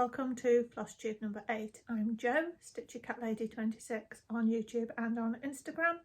welcome to Flosstube number 8. I'm Jo, Stitchy Cat Lady 26 on YouTube and on Instagram.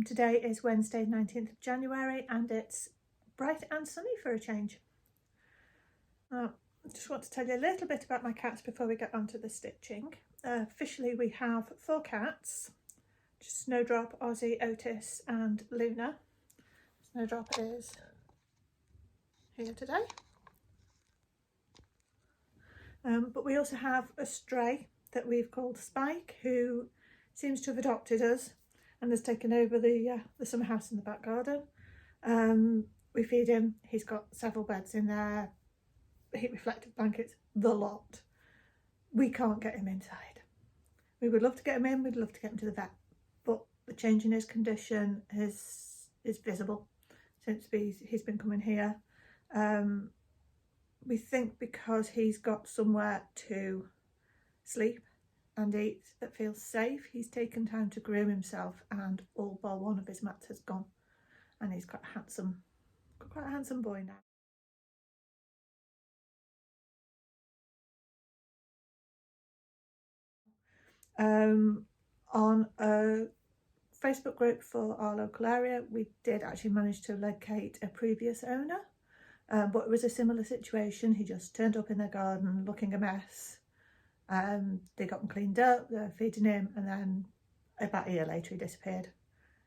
Today is Wednesday 19th of January and it's bright and sunny for a change. I just want to tell you a little bit about my cats before we get on to the stitching. Officially we have 4 cats, just Snowdrop, Ozzy, Otis and Luna. Snowdrop is here today. But we also have a stray that we've called Spike, who seems to have adopted us and has taken over the summer house in the back garden. We feed him, he's got several beds in there, heat reflective blankets, the lot. We can't get him inside. We would love to get him in, we'd love to get him to the vet, but the change in his condition is visible since he's been coming here. We think because he's got somewhere to sleep and eat that feels safe, he's taken time to groom himself, and all bar one of his mats has gone, and he's quite a handsome boy now. On a Facebook group for our local area, we did actually manage to locate a previous owner. But it was a similar situation. He just turned up in their garden looking a mess. They got him cleaned up, they were feeding him, and then about a year later he disappeared.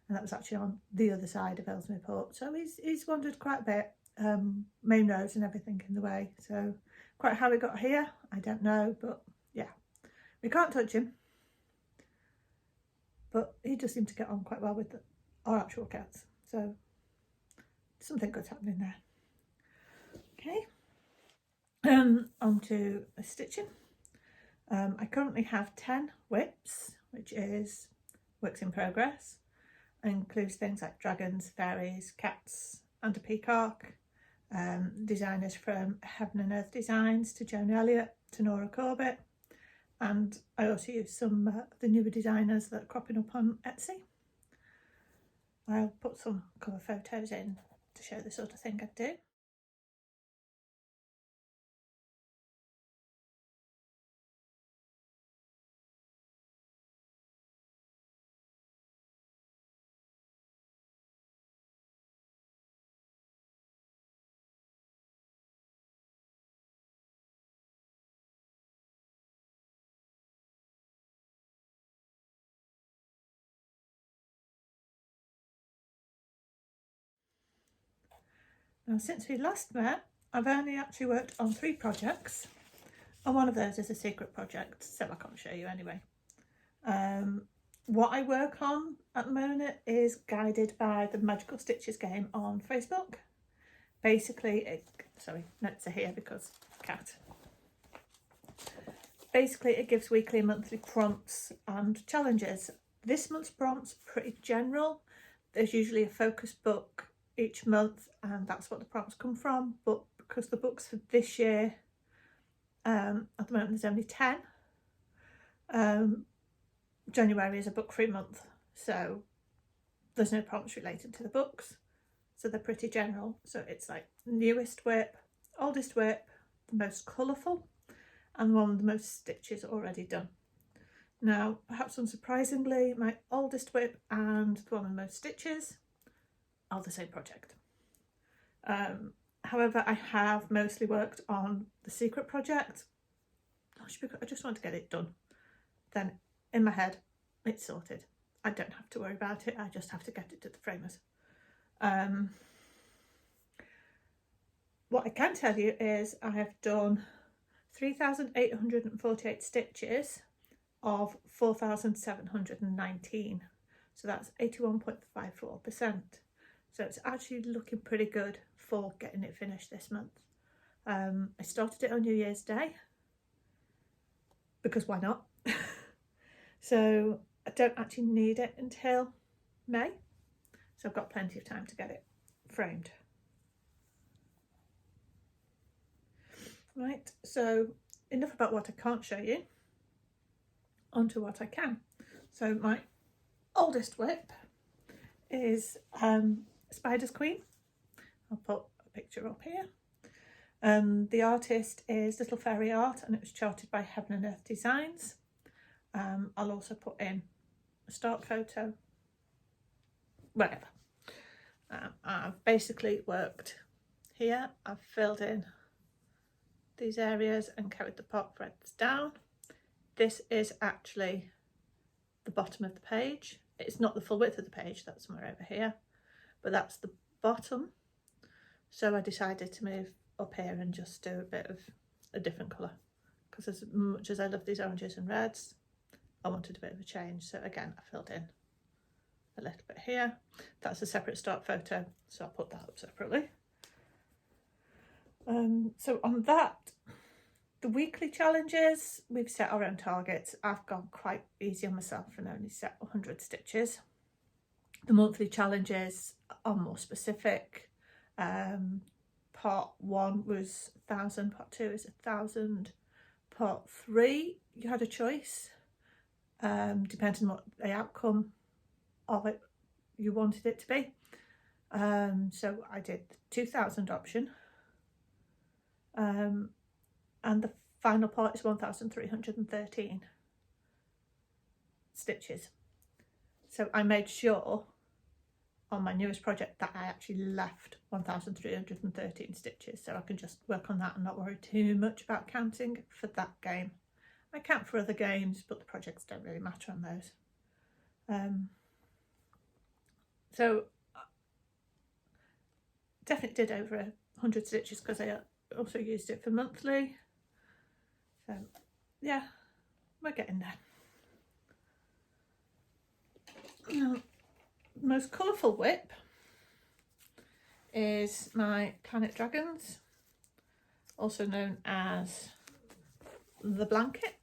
And that was actually on the other side of Ellesmere Port. So he's wandered quite a bit, main roads and everything in the way. So quite how he got here, I don't know, but yeah. We can't touch him. But he just seemed to get on quite well with our actual cats. So something good's happening there. Okay, on to stitching. I currently have 10 whips, which is works in progress. It includes things like dragons, fairies, cats and a peacock. Designers from Heaven and Earth Designs to Joan Elliott to Nora Corbett. And I also use some of the newer designers that are cropping up on Etsy. I'll put some cover photos in to show the sort of thing I do. Now, since we last met, I've only actually worked on 3 projects, and one of those is a secret project, so I can't show you anyway. What I work on at the moment is guided by the Magical Stitches game on Facebook. Basically, notes are here because cat. Basically, it gives weekly and monthly prompts and challenges. This month's prompts pretty general. There's usually a focus book each month, and that's what the prompts come from. But because the books for this year, at the moment there's only 10. January is a book-free month, so there's no prompts related to the books, so they're pretty general. So it's like newest whip, oldest whip, the most colourful, and the one with the most stitches already done. Now, perhaps unsurprisingly, my oldest whip and the one with the most stitches are the same project. However, I have mostly worked on the secret project. I just want to get it done. Then in my head, it's sorted. I don't have to worry about it. I just have to get it to the framers. What I can tell you is I have done 3,848 stitches of 4,719. So that's 81.54%. So it's actually looking pretty good for getting it finished this month. I started it on New Year's Day because why not? So I don't actually need it until May. So I've got plenty of time to get it framed. Right, so enough about what I can't show you. On to what I can. So my oldest whip is Spider's Queen. I'll put a picture up here. The artist is Little Fairy Art, and it was charted by Heaven and Earth Designs. I'll also put in a start photo, whatever. I've basically worked here. I've filled in these areas and carried the pop threads down. This is actually the bottom of the page. It's not the full width of the page, that's somewhere over here, but that's the bottom. So I decided to move up here and just do a bit of a different colour, because as much as I love these oranges and reds, I wanted a bit of a change. So again, I filled in a little bit here. That's a separate start photo, so I'll put that up separately. So on that, the weekly challenges, we've set our own targets. I've gone quite easy on myself and only set 100 stitches. The monthly challenges are more specific. Part 1 was 1,000, part 2 is 1,000, part 3 you had a choice, depending on what the outcome of it you wanted it to be. So I did the 2,000 option, and the final part is 1,313 stitches. So I made sure on my newest project that I actually left 1,313 stitches, so I can just work on that and not worry too much about counting for that game. I count for other games, but the projects don't really matter on those. So definitely did over 100 stitches because I also used it for monthly. So yeah, we're getting there. Now, the most colourful whip is my Planet Dragons, also known as the blanket.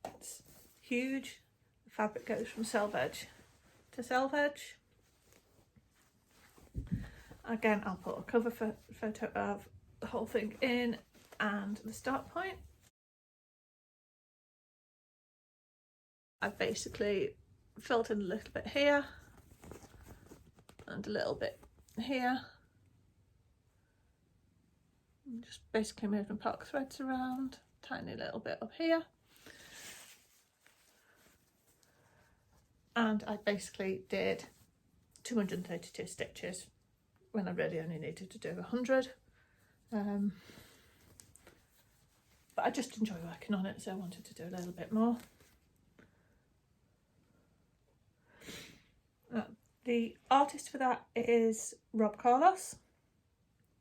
It's huge. The fabric goes from selvage to selvage. Again, I'll put a cover photo of the whole thing in and the start point. I've basically filled in a little bit here and a little bit here. I'm just basically moving pocket threads around, tiny little bit up here. And I basically did 232 stitches when I really only needed to do 100. But I just enjoy working on it, so I wanted to do a little bit more. The artist for that is Rob Carlos,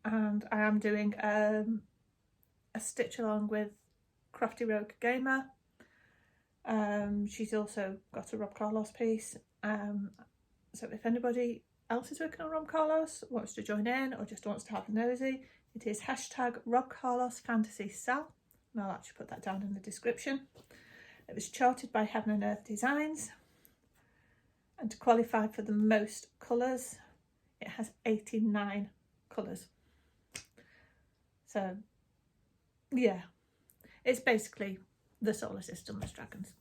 and I am doing a stitch along with Crafty Rogue Gamer. She's also got a Rob Carlos piece, so if anybody else is working on Rob Carlos, wants to join in or just wants to have a nosy, it is hashtag Rob Carlos Fantasy Sell, and I'll actually put that down in the description. It was charted by Heaven and Earth Designs, and to qualify for the most colours, it has 89 colours. So yeah, it's basically the solar system as dragons.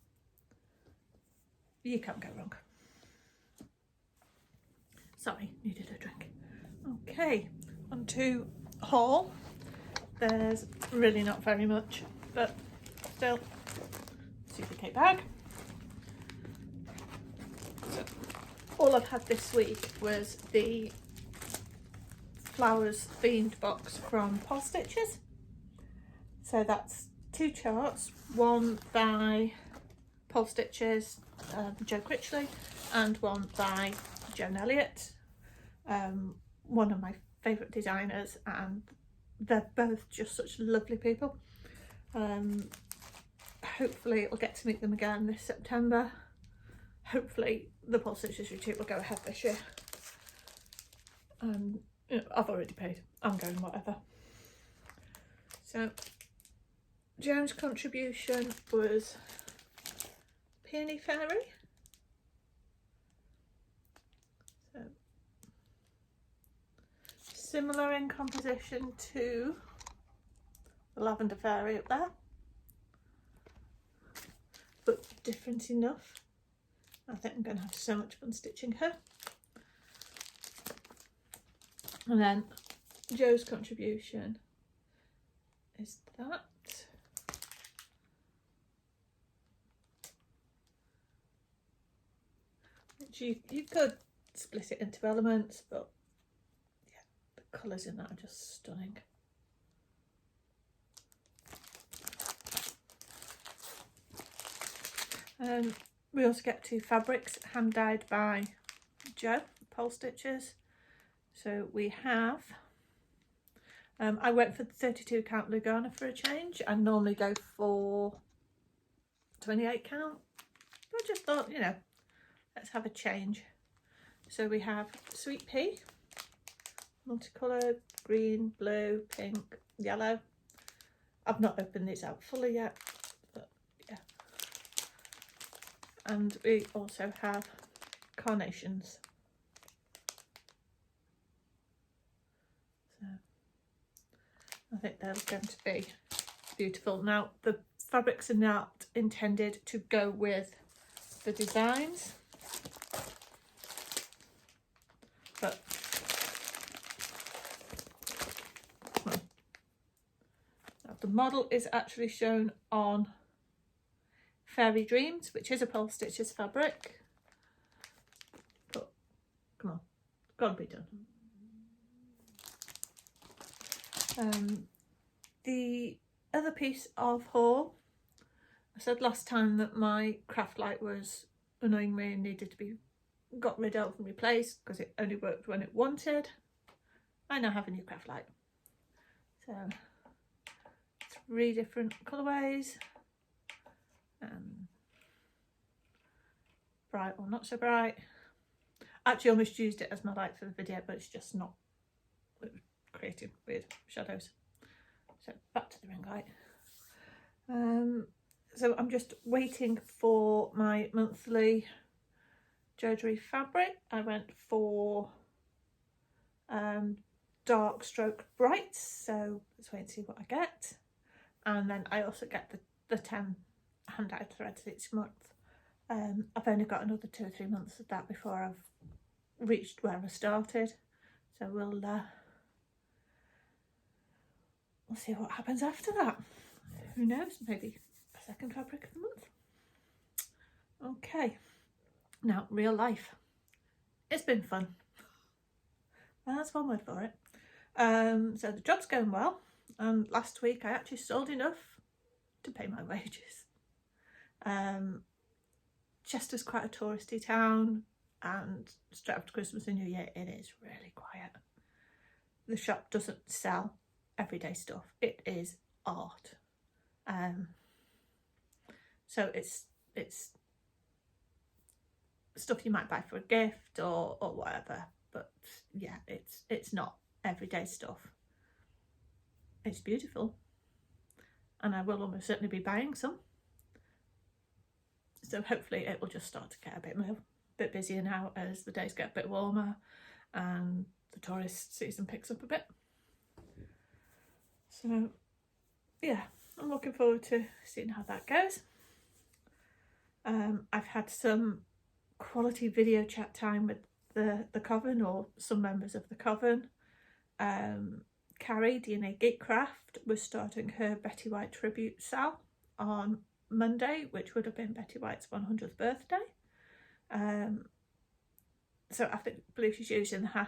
You can't go wrong. Sorry, needed a drink. Okay, on to haul. There's really not very much, but still, super cake bag. So all I've had this week was the flowers themed box from Flosstubers. So that's 2 charts, one by Flosstubers, Joe Critchley, and one by Joan Elliott, one of my favourite designers, and they're both just such lovely people. Hopefully I'll get to meet them again this September. Hopefully the Flosstubers retreat will go ahead this year. You know, I've already paid, I'm going whatever. So Joan's contribution was Peony Fairy. So similar in composition to the Lavender Fairy up there, but different enough. I think I'm going to have so much fun stitching her. And then Joe's contribution is that. Which you could split it into elements, but yeah, the colours in that are just stunning. We also get 2 fabrics hand dyed by Joe, Pole Stitchers. So we have, I went for the 32 count Lugana for a change. I normally go for 28 count, but I just thought, you know, let's have a change. So we have Sweet Pea, multicoloured, green, blue, pink, yellow. I've not opened these out fully yet, but yeah. And we also have carnations. So I think they're going to be beautiful. Now the fabrics are not intended to go with the designs, but well, now the model is actually shown on Fairy Dreams, which is a Pole Stitchers fabric, but come on, it's got to be done. The other piece of haul, I said last time that my craft light was annoying me and needed to be got rid of and replaced because it only worked when it wanted. I now have a new craft light. So 3 different colourways, bright or not so bright. Actually almost used it as my light for the video, but it's just not, it was creating weird shadows. So back to the ring light. So I'm just waiting for my monthly Georgie fabric. I went for dark stroke brights, so let's wait and see what I get. And then I also get the 10 hand dyed threads each month. I've only got another 2 or 3 months of that before I've reached where I started, so we'll see what happens after that. Who knows, maybe a second fabric of the month. Okay, now real life. It's been fun. That's one word for it. So the job's going well, and last week I actually sold enough to pay my wages. Chester's quite a touristy town, and straight after Christmas and New Year it is really quiet. The shop doesn't sell everyday stuff, it is art. So it's stuff you might buy for a gift or whatever, but yeah, it's not everyday stuff. It's beautiful, and I will almost certainly be buying some. So hopefully it will just start to get a bit busier now as the days get a bit warmer and the tourist season picks up a bit. So yeah, I'm looking forward to seeing how that goes. I've had some quality video chat time with the Coven, or some members of the Coven. Carrie, DNA Geekcraft, was starting her Betty White tribute sale on Monday, which would have been Betty White's 100th birthday. So I believe she's using the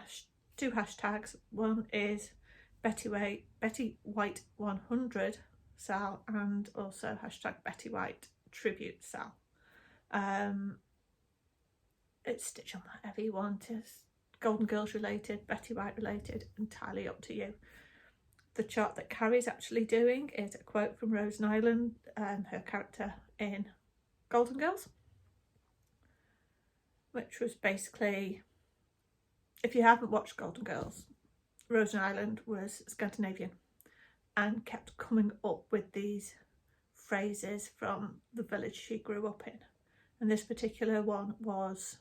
2 hashtags. One is Betty White 100 sale, and also hashtag Betty White tribute sale. It's stitch on whatever you want. It's Golden Girls related, Betty White related, entirely up to you. The chart that Carrie's actually doing is a quote from Rose Nyland, her character in Golden Girls, which was basically, if you haven't watched Golden Girls, Rose Nyland was Scandinavian and kept coming up with these phrases from the village she grew up in. And this particular one was,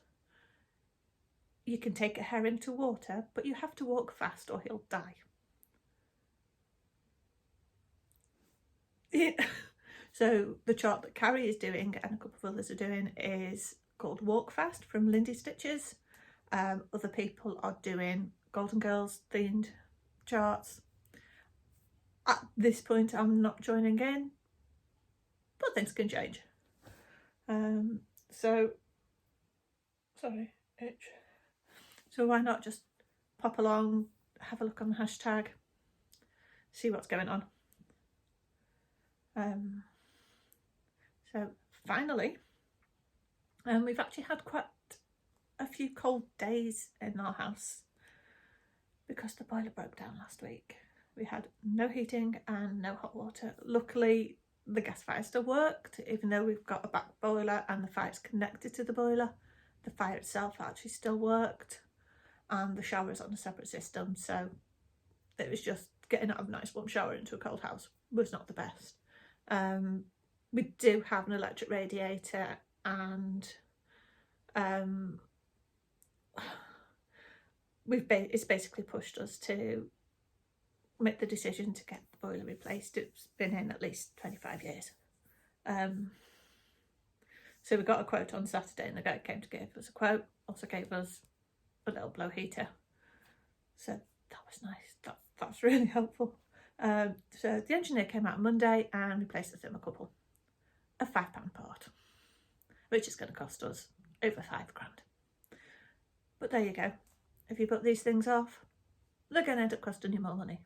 you can take a herring to water, but you have to walk fast or he'll die. Yeah. So the chart that Carrie is doing and a couple of others are doing is called Walk Fast from Lindy Stitches. Other people are doing Golden Girls themed charts. At this point I'm not joining in, but things can change. So why not just pop along, have a look on the hashtag, see what's going on. So finally, we've actually had quite a few cold days in our house because the boiler broke down last week. We had no heating and no hot water. Luckily the gas fire still worked, even though we've got a back boiler and the fire's connected to the boiler. The fire itself actually still worked, and the shower is on a separate system, so it was just getting out of a nice warm shower into a cold house was not the best. We do have an electric radiator, and it's basically pushed us to make the decision to get the boiler replaced. It's been in at least 25 years. So we got a quote on Saturday, and the guy came to give us a quote, also gave us a little blow heater. So that was nice. That's really helpful. So the engineer came out on Monday and replaced the thermocouple, a £5 part, which is going to cost us over £5 grand. But there you go. If you put these things off, they're going to end up costing you more money.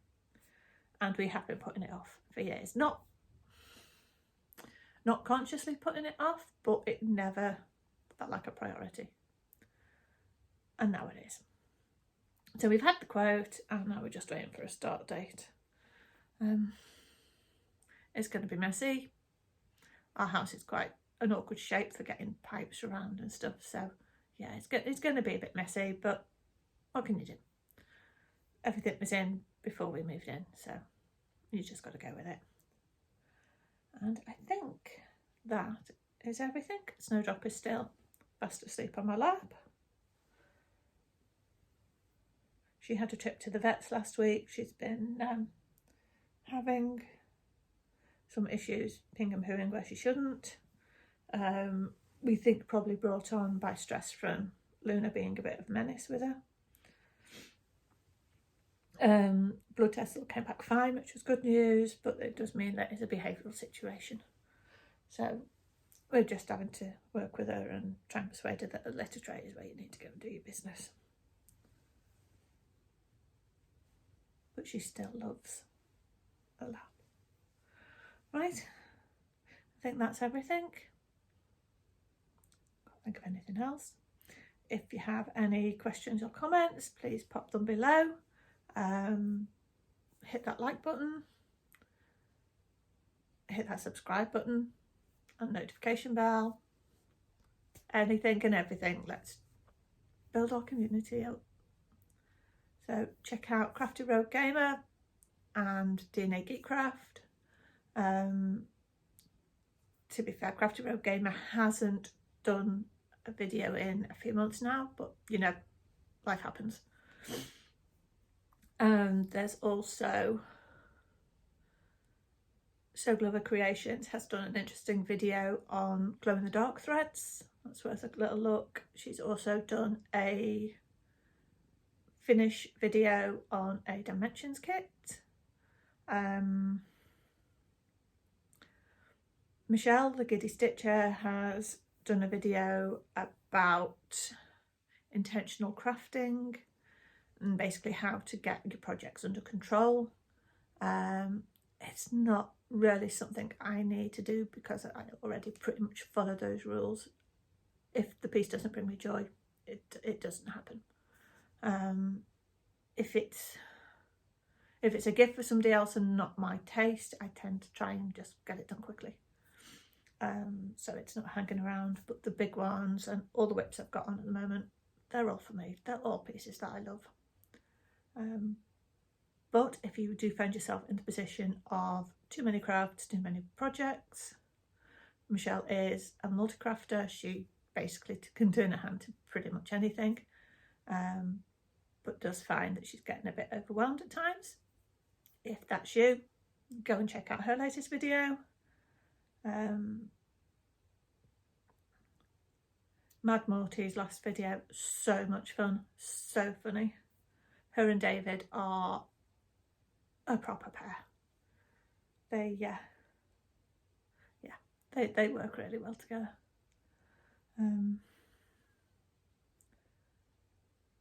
And we have been putting it off for years. Not consciously putting it off, but it never felt like a priority. And now it is. So we've had the quote, and now we're just waiting for a start date. It's going to be messy. Our house is quite an awkward shape for getting pipes around and stuff. So yeah, it's going to be a bit messy, but what can you do? Everything was in before we moved in, so you just got to go with it. And I think that is everything. Snowdrop is still fast asleep on my lap. She had a trip to the vets last week. She's been having some issues ping and pooing where she shouldn't. We think probably brought on by stress from Luna being a bit of a menace with her. Blood tests all came back fine, which was good news, but it does mean that it's a behavioural situation. So we're just having to work with her and try and persuade her that a litter tray is where you need to go and do your business. But she still loves a lap. Right, I think that's everything. Can't think of anything else. If you have any questions or comments, please pop them below. Hit that like button, hit that subscribe button and notification bell, anything and everything. Let's build our community up. So check out Crafty Rogue Gamer and DNA Geekcraft. To be fair, Crafty Rogue Gamer hasn't done a video in a few months now, but you know, life happens. There's also So Glover Creations has done an interesting video on glow-in-the-dark threads. That's worth a little look. She's also done a finish video on a dimensions kit. Michelle, the Giddy Stitcher, has done a video about intentional crafting and basically how to get your projects under control. It's not really something I need to do because I already pretty much follow those rules. If the piece doesn't bring me joy, it doesn't happen. If it's a gift for somebody else and not my taste, I tend to try and just get it done quickly. So it's not hanging around. But the big ones and all the whips I've got on at the moment, they're all for me. They're all pieces that I love. But if you do find yourself in the position of too many crafts, too many projects, Michelle is a multi-crafter. She basically can turn her hand to pretty much anything, but does find that she's getting a bit overwhelmed at times. If that's you, go and check out her latest video. Mad Morty's last video, so much fun, so funny. Her and David are a proper pair. They they work really well together.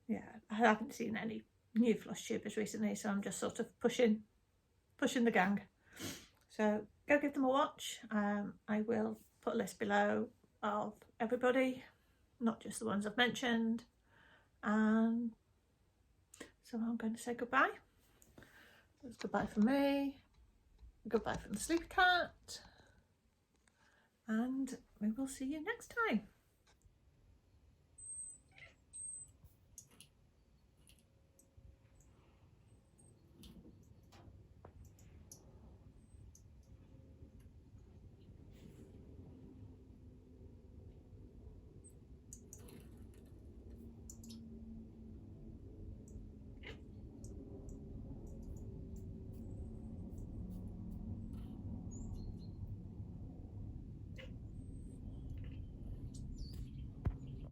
Yeah, I haven't seen any new Flosstubers recently, so I'm just sort of pushing the gang. So go give them a watch. I will put a list below of everybody, not just the ones I've mentioned. And so I'm going to say goodbye. It's goodbye from me, goodbye from the sleep cat, and we will see you next time.